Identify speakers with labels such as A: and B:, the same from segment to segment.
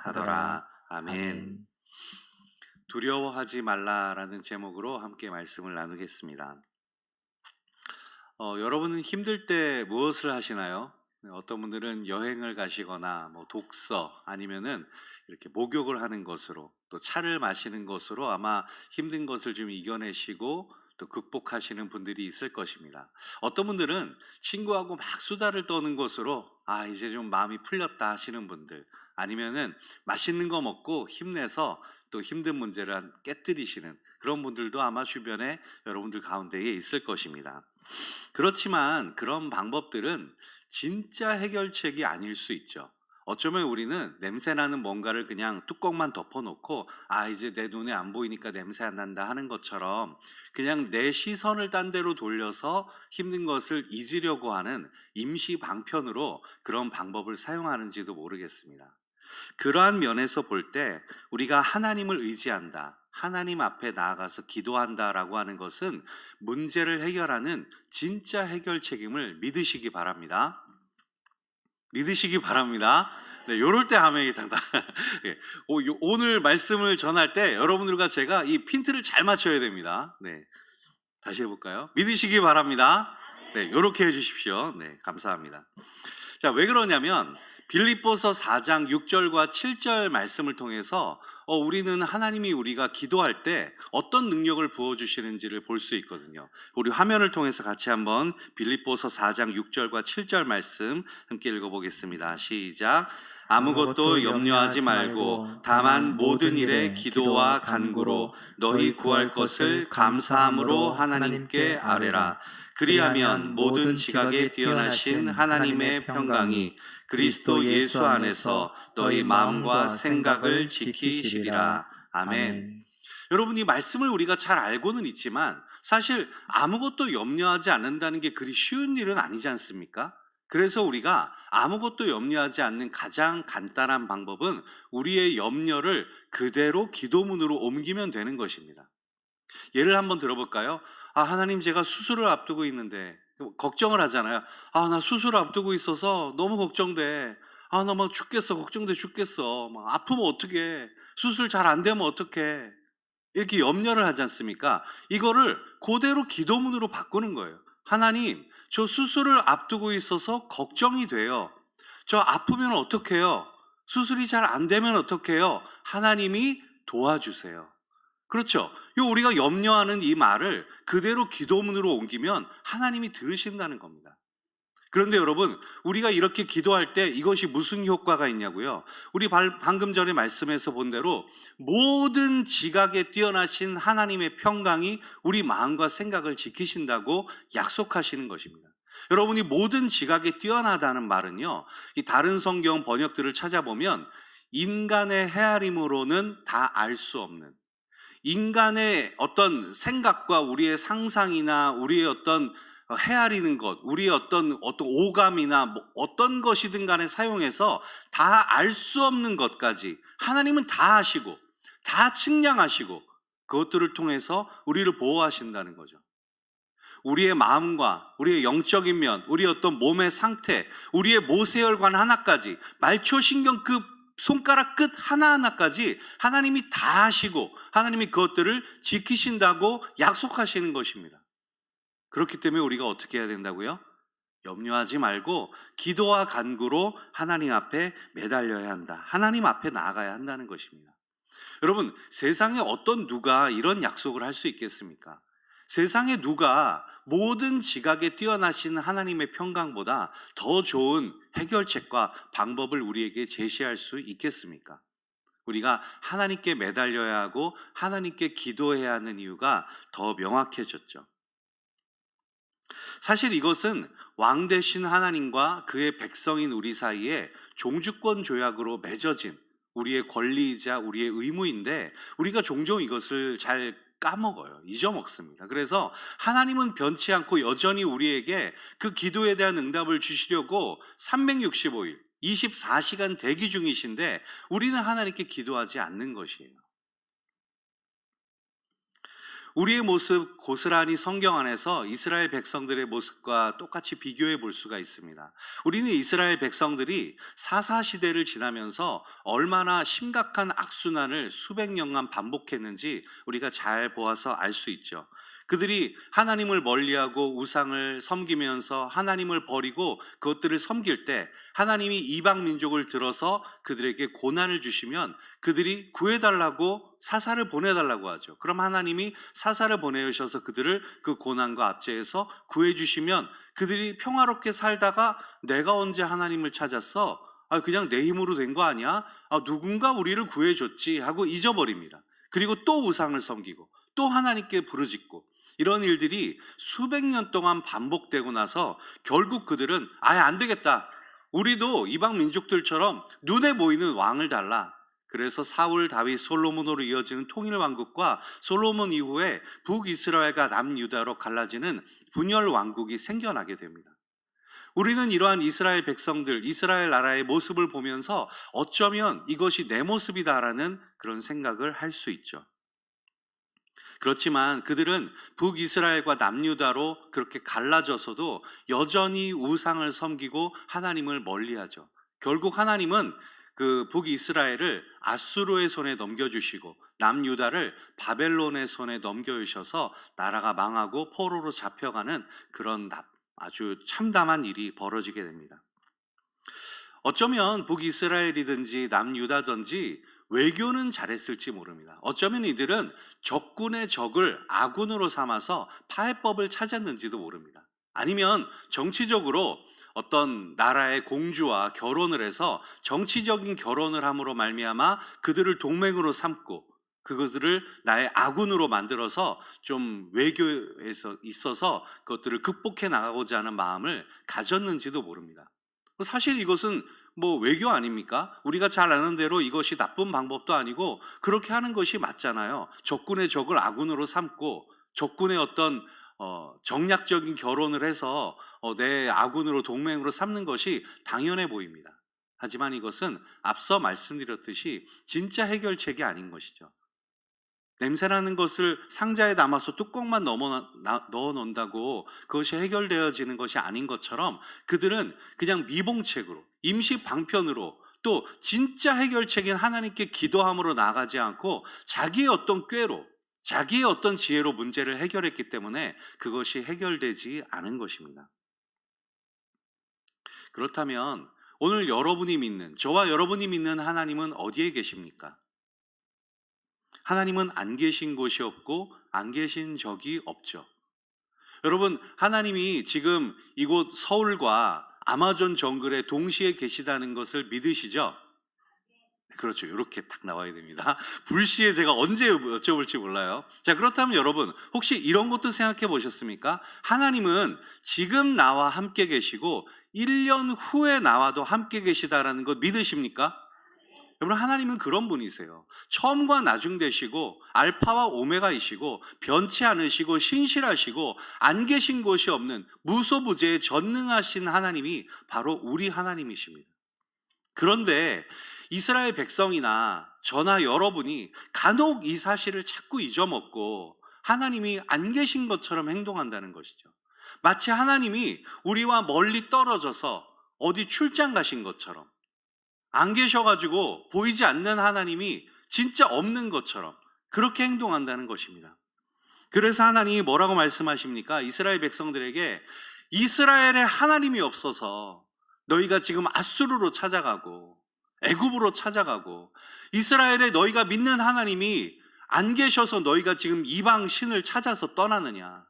A: 하더라. 아멘. 두려워하지 말라라는 제목으로 함께 말씀을 나누겠습니다. 여러분은 힘들 때 무엇을 하시나요? 어떤 분들은 여행을 가시거나 독서 아니면은 이렇게 목욕을 하는 것으로, 또 차를 마시는 것으로 아마 힘든 것을 좀 이겨내시고 또 극복하시는 분들이 있을 것입니다. 어떤 분들은 친구하고 막 수다를 떠는 것으로 이제 좀 마음이 풀렸다 하시는 분들, 아니면은 맛있는 거 먹고 힘내서 또 힘든 문제를 깨뜨리시는 그런 분들도 아마 주변에 여러분들 가운데에 있을 것입니다. 그렇지만 그런 방법들은 진짜 해결책이 아닐 수 있죠. 어쩌면 우리는 냄새나는 뭔가를 그냥 뚜껑만 덮어놓고 이제 내 눈에 안 보이니까 냄새 안 난다 하는 것처럼 그냥 내 시선을 딴 데로 돌려서 힘든 것을 잊으려고 하는 임시 방편으로 그런 방법을 사용하는지도 모르겠습니다. 그러한 면에서 볼 때 우리가 하나님을 의지한다, 하나님 앞에 나아가서 기도한다라고 하는 것은 문제를 해결하는 진짜 해결 책임을 믿으시기 바랍니다. 믿으시기 바랍니다. 네, 요럴 때 아멘이 당당. 예, 오늘 말씀을 전할 때 여러분들과 제가 이 핀트를 잘 맞춰야 됩니다. 네, 다시 해볼까요? 믿으시기 바랍니다. 네, 요렇게 해주십시오. 네, 감사합니다. 자, 왜 그러냐면 빌립보서 4장 6절과 7절 말씀을 통해서 우리는 하나님이 우리가 기도할 때 어떤 능력을 부어주시는지를 볼 수 있거든요. 우리 화면을 통해서 같이 한번 빌립보서 4장 6절과 7절 말씀 함께 읽어보겠습니다. 시작. 아무것도 염려하지 말고 다만 모든 일에 기도와 간구로 너희 구할 것을 감사함으로 하나님께 아뢰라. 그리하면 모든 지각에 뛰어나신 하나님의 평강이 그리스도 예수 안에서 너희 마음과 생각을 지키시리라. 아멘. 여러분, 이 말씀을 우리가 잘 알고는 있지만 사실 아무것도 염려하지 않는다는 게 그리 쉬운 일은 아니지 않습니까? 그래서 우리가 아무것도 염려하지 않는 가장 간단한 방법은 우리의 염려를 그대로 기도문으로 옮기면 되는 것입니다. 예를 한번 들어볼까요? 하나님, 제가 수술을 앞두고 있는데, 걱정을 하잖아요. 나 수술을 앞두고 있어서 너무 걱정돼. 나 막 죽겠어. 걱정돼 죽겠어. 막 아프면 어떡해. 수술 잘 안 되면 어떡해. 이렇게 염려를 하지 않습니까? 이거를 그대로 기도문으로 바꾸는 거예요. 하나님, 저 수술을 앞두고 있어서 걱정이 돼요. 저 아프면 어떡해요? 수술이 잘 안 되면 어떡해요? 하나님이 도와주세요. 그렇죠. 우리가 염려하는 이 말을 그대로 기도문으로 옮기면 하나님이 들으신다는 겁니다. 그런데 여러분, 우리가 이렇게 기도할 때 이것이 무슨 효과가 있냐고요? 우리 방금 전에 말씀에서 본 대로 모든 지각에 뛰어나신 하나님의 평강이 우리 마음과 생각을 지키신다고 약속하시는 것입니다. 여러분이 모든 지각에 뛰어나다는 말은요, 이 다른 성경 번역들을 찾아보면 인간의 헤아림으로는 다 알 수 없는, 인간의 어떤 생각과 우리의 상상이나 우리의 어떤 헤아리는 것, 우리의 어떤 오감이나 어떤 것이든 간에 사용해서 다 알 수 없는 것까지 하나님은 다 아시고 다 측량하시고 그것들을 통해서 우리를 보호하신다는 거죠. 우리의 마음과 우리의 영적인 면, 우리의 어떤 몸의 상태, 우리의 모세혈관 하나까지, 말초신경 그 손가락 끝 하나하나까지 하나님이 다 아시고 하나님이 그것들을 지키신다고 약속하시는 것입니다. 그렇기 때문에 우리가 어떻게 해야 된다고요? 염려하지 말고 기도와 간구로 하나님 앞에 매달려야 한다. 하나님 앞에 나아가야 한다는 것입니다. 여러분, 세상에 어떤 누가 이런 약속을 할 수 있겠습니까? 세상에 누가 모든 지각에 뛰어나신 하나님의 평강보다 더 좋은 해결책과 방법을 우리에게 제시할 수 있겠습니까? 우리가 하나님께 매달려야 하고 하나님께 기도해야 하는 이유가 더 명확해졌죠. 사실 이것은 왕 되신 하나님과 그의 백성인 우리 사이에 종주권 조약으로 맺어진 우리의 권리이자 우리의 의무인데 우리가 종종 이것을 잘 까먹어요. 잊어먹습니다. 그래서 하나님은 변치 않고 여전히 우리에게 그 기도에 대한 응답을 주시려고 365일 24시간 대기 중이신데 우리는 하나님께 기도하지 않는 것이에요. 우리의 모습 고스란히 성경 안에서 이스라엘 백성들의 모습과 똑같이 비교해 볼 수가 있습니다. 우리는 이스라엘 백성들이 사사 시대를 지나면서 얼마나 심각한 악순환을 수백 년간 반복했는지 우리가 잘 보아서 알 수 있죠. 그들이 하나님을 멀리하고 우상을 섬기면서 하나님을 버리고 그것들을 섬길 때 하나님이 이방 민족을 들어서 그들에게 고난을 주시면 그들이 구해달라고 사사를 보내달라고 하죠. 그럼 하나님이 사사를 보내셔서 그들을 그 고난과 압제에서 구해주시면 그들이 평화롭게 살다가 내가 언제 하나님을 찾았어? 그냥 내 힘으로 된 거 아니야? 누군가 우리를 구해줬지 하고 잊어버립니다. 그리고 또 우상을 섬기고 또 하나님께 부르짖고 이런 일들이 수백 년 동안 반복되고 나서 결국 그들은 아예 안 되겠다. 우리도 이방 민족들처럼 눈에 보이는 왕을 달라. 그래서 사울, 다윗, 솔로몬으로 이어지는 통일 왕국과 솔로몬 이후에 북이스라엘과 남유다로 갈라지는 분열 왕국이 생겨나게 됩니다. 우리는 이러한 이스라엘 백성들, 이스라엘 나라의 모습을 보면서 어쩌면 이것이 내 모습이다라는 그런 생각을 할 수 있죠. 그렇지만 그들은 북이스라엘과 남유다로 그렇게 갈라져서도 여전히 우상을 섬기고 하나님을 멀리하죠. 결국 하나님은 그 북이스라엘을 아수르의 손에 넘겨주시고 남유다를 바벨론의 손에 넘겨주셔서 나라가 망하고 포로로 잡혀가는 그런 아주 참담한 일이 벌어지게 됩니다. 어쩌면 북이스라엘이든지 남유다든지 외교는 잘했을지 모릅니다. 어쩌면 이들은 적군의 적을 아군으로 삼아서 파해법을 찾았는지도 모릅니다. 아니면 정치적으로 어떤 나라의 공주와 결혼을 해서 정치적인 결혼을 함으로 말미암아 그들을 동맹으로 삼고 그것들을 나의 아군으로 만들어서 좀 외교에서 있어서 그것들을 극복해 나가고자 하는 마음을 가졌는지도 모릅니다. 사실 이것은 외교 아닙니까? 우리가 잘 아는 대로 이것이 나쁜 방법도 아니고 그렇게 하는 것이 맞잖아요. 적군의 적을 아군으로 삼고 적군의 어떤 정략적인 결혼을 해서 내 아군으로 동맹으로 삼는 것이 당연해 보입니다. 하지만 이것은 앞서 말씀드렸듯이 진짜 해결책이 아닌 것이죠. 냄새나는 것을 상자에 담아서 뚜껑만 넣어 놓는다고 그것이 해결되어지는 것이 아닌 것처럼 그들은 그냥 미봉책으로 임시 방편으로 또 진짜 해결책인 하나님께 기도함으로 나가지 않고 자기의 어떤 꾀로 자기의 어떤 지혜로 문제를 해결했기 때문에 그것이 해결되지 않은 것입니다. 그렇다면 오늘 여러분이 믿는 저와 여러분이 믿는 하나님은 어디에 계십니까? 하나님은 안 계신 곳이 없고 안 계신 적이 없죠. 여러분, 하나님이 지금 이곳 서울과 아마존 정글에 동시에 계시다는 것을 믿으시죠? 그렇죠. 이렇게 딱 나와야 됩니다. 불시에 제가 언제 여쭤볼지 몰라요. 자, 그렇다면 여러분 혹시 이런 것도 생각해 보셨습니까? 하나님은 지금 나와 함께 계시고 1년 후에 나와도 함께 계시다라는 것 믿으십니까? 여러분, 하나님은 그런 분이세요. 처음과 나중 되시고 알파와 오메가이시고 변치 않으시고 신실하시고 안 계신 곳이 없는 무소부재에 전능하신 하나님이 바로 우리 하나님이십니다. 그런데 이스라엘 백성이나 저나 여러분이 간혹 이 사실을 자꾸 잊어먹고 하나님이 안 계신 것처럼 행동한다는 것이죠. 마치 하나님이 우리와 멀리 떨어져서 어디 출장 가신 것처럼 안 계셔가지고 보이지 않는 하나님이 진짜 없는 것처럼 그렇게 행동한다는 것입니다. 그래서 하나님이 뭐라고 말씀하십니까? 이스라엘 백성들에게 이스라엘의 하나님이 없어서 너희가 지금 아수르로 찾아가고 애굽으로 찾아가고 이스라엘에 너희가 믿는 하나님이 안 계셔서 너희가 지금 이방 신을 찾아서 떠나느냐.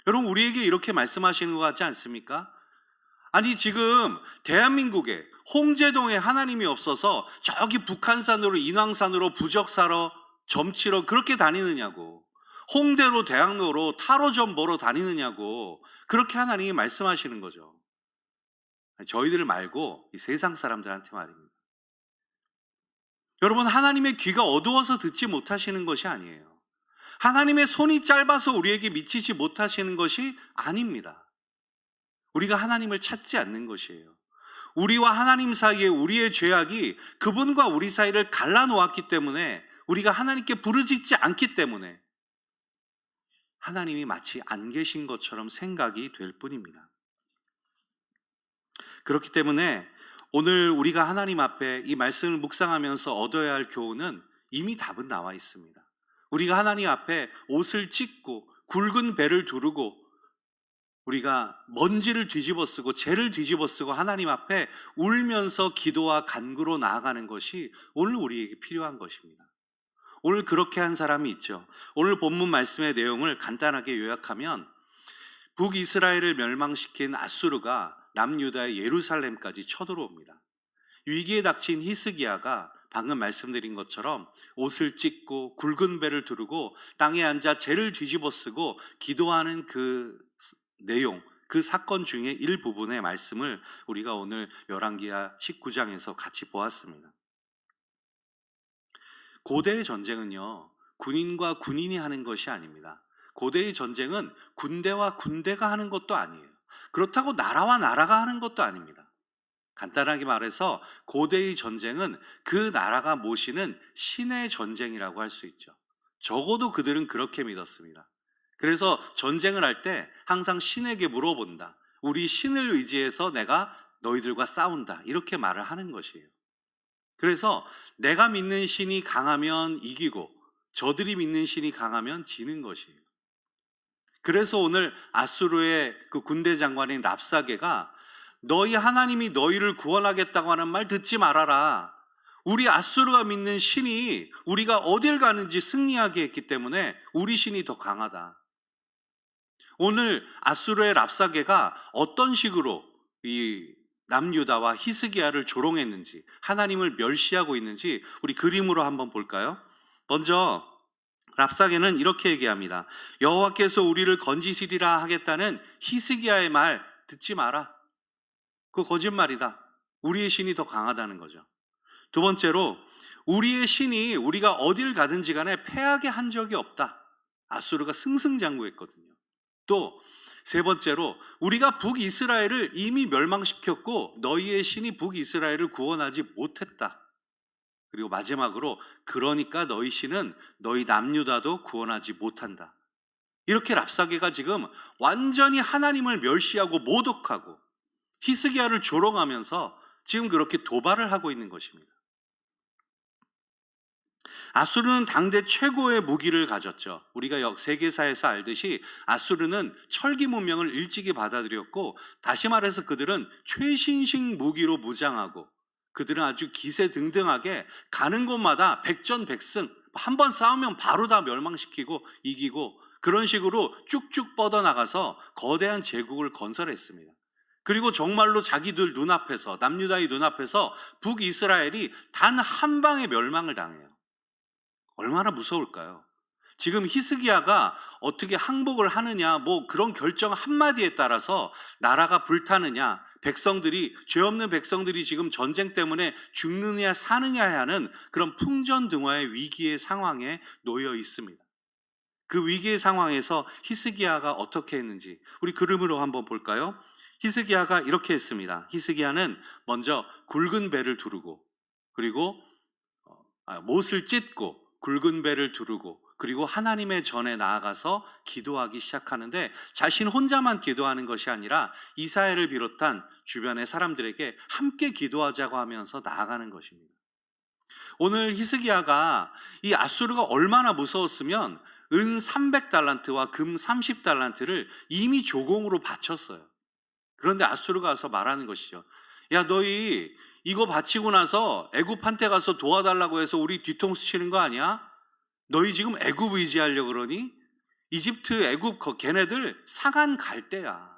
A: 여러분, 우리에게 이렇게 말씀하시는 것 같지 않습니까? 아니, 지금 대한민국에 홍제동에 하나님이 없어서 저기 북한산으로 인왕산으로 부적사러 점치러 그렇게 다니느냐고, 홍대로 대학로로 타로점 보러 다니느냐고 그렇게 하나님이 말씀하시는 거죠. 저희들 말고 이 세상 사람들한테 말입니다. 여러분, 하나님의 귀가 어두워서 듣지 못하시는 것이 아니에요. 하나님의 손이 짧아서 우리에게 미치지 못하시는 것이 아닙니다. 우리가 하나님을 찾지 않는 것이에요. 우리와 하나님 사이에 우리의 죄악이 그분과 우리 사이를 갈라놓았기 때문에 우리가 하나님께 부르짖지 않기 때문에 하나님이 마치 안 계신 것처럼 생각이 될 뿐입니다. 그렇기 때문에 오늘 우리가 하나님 앞에 이 말씀을 묵상하면서 얻어야 할 교훈은 이미 답은 나와 있습니다. 우리가 하나님 앞에 옷을 찢고 굵은 배를 두르고 우리가 먼지를 뒤집어 쓰고 죄를 뒤집어 쓰고 하나님 앞에 울면서 기도와 간구로 나아가는 것이 오늘 우리에게 필요한 것입니다. 오늘 그렇게 한 사람이 있죠. 오늘 본문 말씀의 내용을 간단하게 요약하면 북이스라엘을 멸망시킨 아수르가 남유다의 예루살렘까지 쳐들어옵니다. 위기에 닥친 히스기야가 방금 말씀드린 것처럼 옷을 찢고 굵은 배를 두르고 땅에 앉아 죄를 뒤집어 쓰고 기도하는 그 내용, 그 사건 중에 일부분의 말씀을 우리가 오늘 열왕기하 19장에서 같이 보았습니다. 고대의 전쟁은요, 군인과 군인이 하는 것이 아닙니다. 고대의 전쟁은 군대와 군대가 하는 것도 아니에요. 그렇다고 나라와 나라가 하는 것도 아닙니다. 간단하게 말해서 고대의 전쟁은 그 나라가 모시는 신의 전쟁이라고 할 수 있죠. 적어도 그들은 그렇게 믿었습니다. 그래서 전쟁을 할 때 항상 신에게 물어본다. 우리 신을 의지해서 내가 너희들과 싸운다. 이렇게 말을 하는 것이에요. 그래서 내가 믿는 신이 강하면 이기고 저들이 믿는 신이 강하면 지는 것이에요. 그래서 오늘 아수르의 그 군대 장관인 랍사게가 너희 하나님이 너희를 구원하겠다고 하는 말 듣지 말아라. 우리 아수르가 믿는 신이 우리가 어딜 가는지 승리하게 했기 때문에 우리 신이 더 강하다. 오늘 아수르의 랍사게가 어떤 식으로 이 남유다와 히스기야를 조롱했는지, 하나님을 멸시하고 있는지 우리 그림으로 한번 볼까요? 먼저 랍사게는 이렇게 얘기합니다. 여호와께서 우리를 건지시리라 하겠다는 히스기야의 말 듣지 마라. 그거 거짓말이다. 우리의 신이 더 강하다는 거죠. 두 번째로 우리의 신이 우리가 어딜 가든지 간에 패하게 한 적이 없다. 아수르가 승승장구했거든요. 또 세 번째로 우리가 북이스라엘을 이미 멸망시켰고 너희의 신이 북이스라엘을 구원하지 못했다. 그리고 마지막으로 그러니까 너희 신은 너희 남유다도 구원하지 못한다. 이렇게 랍사게가 지금 완전히 하나님을 멸시하고 모독하고 히스기야를 조롱하면서 지금 그렇게 도발을 하고 있는 것입니다. 아수르는 당대 최고의 무기를 가졌죠. 우리가 세계사에서 알듯이 아수르는 철기 문명을 일찍이 받아들였고, 다시 말해서 그들은 최신식 무기로 무장하고 그들은 아주 기세등등하게 가는 곳마다 백전백승, 한 번 싸우면 바로 다 멸망시키고 이기고 그런 식으로 쭉쭉 뻗어나가서 거대한 제국을 건설했습니다. 그리고 정말로 자기들 눈앞에서, 남유다의 눈앞에서 북이스라엘이 단 한 방에 멸망을 당해요. 얼마나 무서울까요? 지금 히스기야가 어떻게 항복을 하느냐, 뭐 그런 결정 한마디에 따라서 나라가 불타느냐, 백성들이, 죄 없는 백성들이 지금 전쟁 때문에 죽느냐 사느냐 하는 그런 풍전등화의 위기의 상황에 놓여 있습니다. 그 위기의 상황에서 히스기야가 어떻게 했는지 우리 그림으로 한번 볼까요? 히스기야가 이렇게 했습니다. 히스기야는 먼저 굵은 배를 두르고, 그리고 못을 찢고 굵은 배를 두르고, 그리고 하나님의 전에 나아가서 기도하기 시작하는데, 자신 혼자만 기도하는 것이 아니라 이스라엘을 비롯한 주변의 사람들에게 함께 기도하자고 하면서 나아가는 것입니다. 오늘 히스기야가 이 아수르가 얼마나 무서웠으면 은 300달란트와 금 30달란트를 이미 조공으로 바쳤어요. 그런데 아수르가 와서 말하는 것이죠. 야, 너희 이거 바치고 나서 애굽한테 가서 도와달라고 해서 우리 뒤통수 치는 거 아니야? 너희 지금 애굽 의지하려고 그러니? 이집트, 애굽 걔네들 상한 갈대야.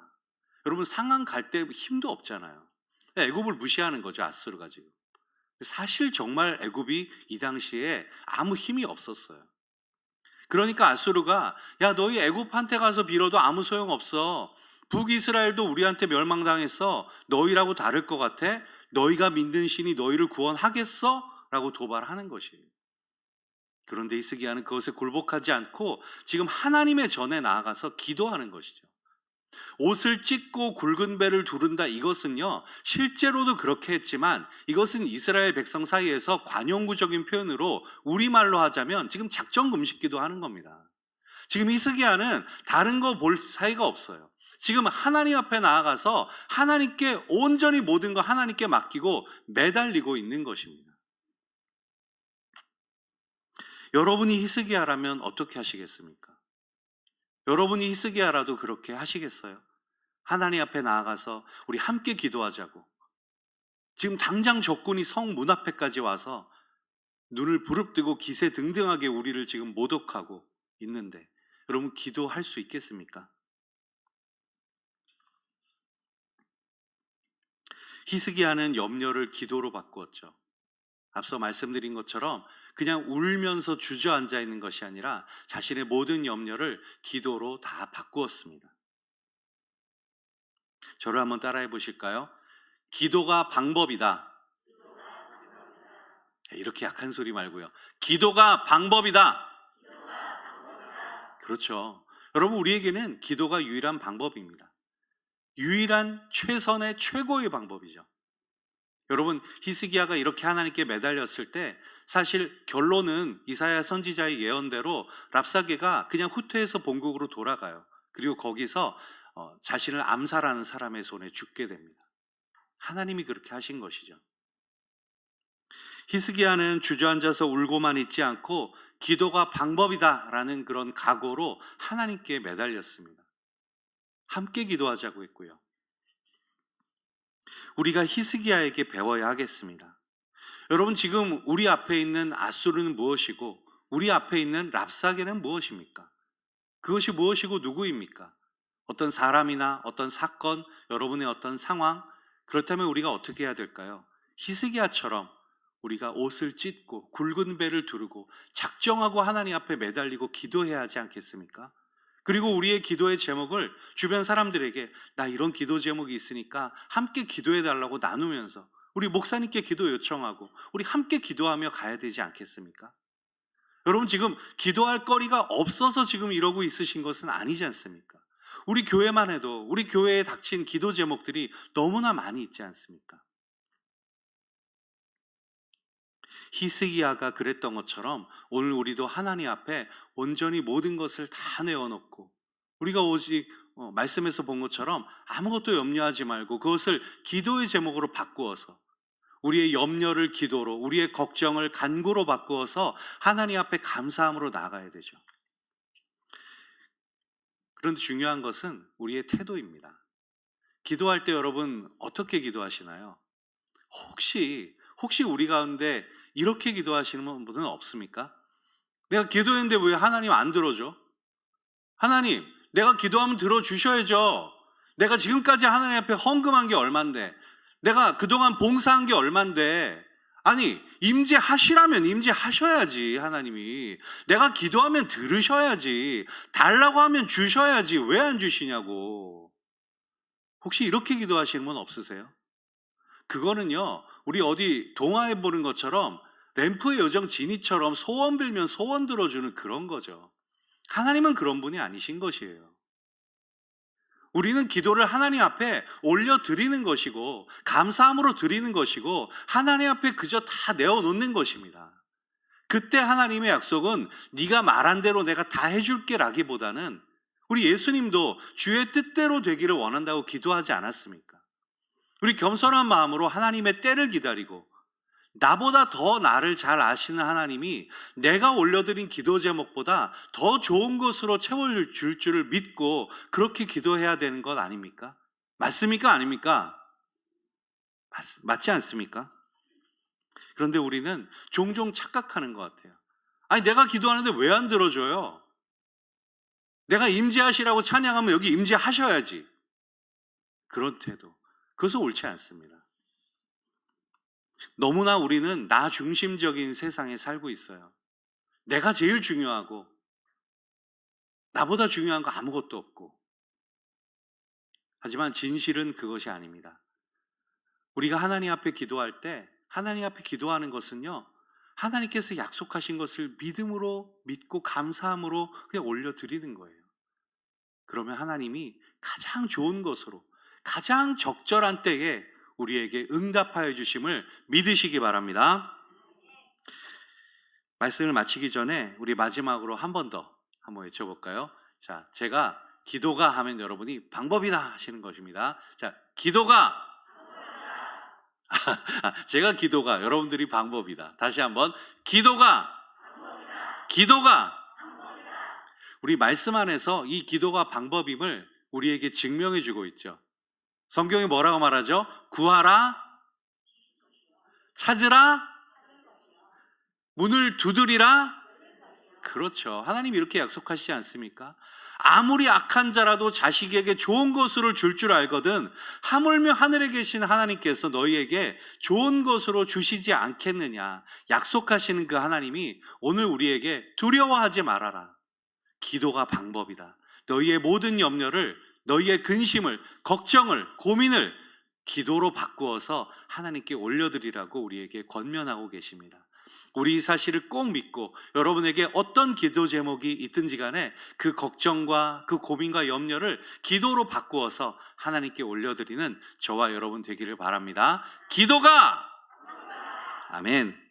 A: 여러분, 상한 갈대 힘도 없잖아요. 애굽을 무시하는 거죠, 아수르가 지금. 사실 정말 애굽이 이 당시에 아무 힘이 없었어요. 그러니까 아수르가 야, 너희 애굽한테 가서 빌어도 아무 소용없어. 북이스라엘도 우리한테 멸망당했어. 너희라고 다를 것 같아? 너희가 믿는 신이 너희를 구원하겠어? 라고 도발하는 것이에요. 그런데 히스기야는 그것에 굴복하지 않고 지금 하나님의 전에 나아가서 기도하는 것이죠. 옷을 찢고 굵은 배를 두른다, 이것은요 실제로도 그렇게 했지만 이것은 이스라엘 백성 사이에서 관용구적인 표현으로 우리말로 하자면 지금 작정 금식기도 하는 겁니다. 지금 히스기야는 다른 거 볼 사이가 없어요. 지금 하나님 앞에 나아가서 하나님께 온전히 모든 거 하나님께 맡기고 매달리고 있는 것입니다. 여러분이 히스기야라면 어떻게 하시겠습니까? 여러분이 히스기야라도 그렇게 하시겠어요? 하나님 앞에 나아가서 우리 함께 기도하자고. 지금 당장 적군이 성 문 앞에까지 와서 눈을 부릅뜨고 기세등등하게 우리를 지금 모독하고 있는데 여러분 기도할 수 있겠습니까? 히스기야는 염려를 기도로 바꾸었죠. 앞서 말씀드린 것처럼 그냥 울면서 주저앉아 있는 것이 아니라 자신의 모든 염려를 기도로 다 바꾸었습니다. 저를 한번 따라해 보실까요? 기도가 방법이다. 이렇게 약한 소리 말고요. 기도가 방법이다. 그렇죠. 여러분 우리에게는 기도가 유일한 방법입니다. 유일한 최선의 최고의 방법이죠. 여러분 히스기야가 이렇게 하나님께 매달렸을 때 사실 결론은 이사야 선지자의 예언대로 랍사게가 그냥 후퇴해서 본국으로 돌아가요. 그리고 거기서 자신을 암살하는 사람의 손에 죽게 됩니다. 하나님이 그렇게 하신 것이죠. 히스기야는 주저앉아서 울고만 있지 않고 기도가 방법이다라는 그런 각오로 하나님께 매달렸습니다. 함께 기도하자고 했고요. 우리가 히스기야에게 배워야 하겠습니다. 여러분 지금 우리 앞에 있는 아수르는 무엇이고 우리 앞에 있는 랍사게는 무엇입니까? 그것이 무엇이고 누구입니까? 어떤 사람이나 어떤 사건, 여러분의 어떤 상황, 그렇다면 우리가 어떻게 해야 될까요? 히스기야처럼 우리가 옷을 찢고 굵은 배를 두르고 작정하고 하나님 앞에 매달리고 기도해야 하지 않겠습니까? 그리고 우리의 기도의 제목을 주변 사람들에게 나 이런 기도 제목이 있으니까 함께 기도해 달라고 나누면서 우리 목사님께 기도 요청하고 우리 함께 기도하며 가야 되지 않겠습니까? 여러분 지금 기도할 거리가 없어서 지금 이러고 있으신 것은 아니지 않습니까? 우리 교회만 해도 우리 교회에 닥친 기도 제목들이 너무나 많이 있지 않습니까? 히스기야가 그랬던 것처럼 오늘 우리도 하나님 앞에 온전히 모든 것을 다 내어놓고 우리가 오직 말씀에서 본 것처럼 아무것도 염려하지 말고 그것을 기도의 제목으로 바꾸어서 우리의 염려를 기도로 우리의 걱정을 간구로 바꾸어서 하나님 앞에 감사함으로 나아가야 되죠. 그런데 중요한 것은 우리의 태도입니다. 기도할 때 여러분 어떻게 기도하시나요? 혹시 우리 가운데 이렇게 기도하시는 분은 없습니까? 내가 기도했는데 왜 하나님 안 들어줘? 하나님, 내가 기도하면 들어주셔야죠. 내가 지금까지 하나님 앞에 헌금한 게 얼만데, 내가 그동안 봉사한 게 얼만데, 아니 임재하시라면 임재하셔야지. 하나님이 내가 기도하면 들으셔야지. 달라고 하면 주셔야지. 왜 안 주시냐고. 혹시 이렇게 기도하시는 분 없으세요? 그거는요 우리 어디 동화에 보는 것처럼 램프의 요정 지니처럼 소원 빌면 소원 들어주는 그런 거죠. 하나님은 그런 분이 아니신 것이에요. 우리는 기도를 하나님 앞에 올려드리는 것이고 감사함으로 드리는 것이고 하나님 앞에 그저 다 내어놓는 것입니다. 그때 하나님의 약속은 네가 말한 대로 내가 다 해줄게 라기보다는 우리 예수님도 주의 뜻대로 되기를 원한다고 기도하지 않았습니까? 우리 겸손한 마음으로 하나님의 때를 기다리고 나보다 더 나를 잘 아시는 하나님이 내가 올려드린 기도 제목보다 더 좋은 것으로 채워줄 줄을 믿고 그렇게 기도해야 되는 것 아닙니까? 맞습니까? 아닙니까? 맞지 않습니까? 그런데 우리는 종종 착각하는 것 같아요. 아니 내가 기도하는데 왜 안 들어줘요? 내가 임재하시라고 찬양하면 여기 임재하셔야지. 그런 태도, 그것은 옳지 않습니다. 너무나 우리는 나 중심적인 세상에 살고 있어요. 내가 제일 중요하고 나보다 중요한 거 아무것도 없고. 하지만 진실은 그것이 아닙니다. 우리가 하나님 앞에 기도할 때 하나님 앞에 기도하는 것은요 하나님께서 약속하신 것을 믿음으로 믿고 감사함으로 그냥 올려드리는 거예요. 그러면 하나님이 가장 좋은 것으로 가장 적절한 때에 우리에게 응답하여 주심을 믿으시기 바랍니다. 말씀을 마치기 전에 우리 마지막으로 한 번 더 한번 외쳐볼까요? 자, 제가 기도가 하면 여러분이 방법이다 하시는 것입니다. 자, 기도가 제가 기도가 여러분들이 방법이다. 다시 한번 기도가 우리 말씀 안에서 이 기도가 방법임을 우리에게 증명해 주고 있죠. 성경이 뭐라고 말하죠? 구하라, 찾으라, 문을 두드리라. 그렇죠. 하나님이 이렇게 약속하시지 않습니까? 아무리 악한 자라도 자식에게 좋은 것으로 줄 줄 알거든 하물며 하늘에 계신 하나님께서 너희에게 좋은 것으로 주시지 않겠느냐 약속하시는 그 하나님이 오늘 우리에게 두려워하지 말아라. 기도가 방법이다. 너희의 모든 염려를, 너희의 근심을, 걱정을, 고민을 기도로 바꾸어서 하나님께 올려드리라고 우리에게 권면하고 계십니다. 우리 이 사실을 꼭 믿고 여러분에게 어떤 기도 제목이 있든지 간에 그 걱정과 그 고민과 염려를 기도로 바꾸어서 하나님께 올려드리는 저와 여러분 되기를 바랍니다. 기도가 아멘.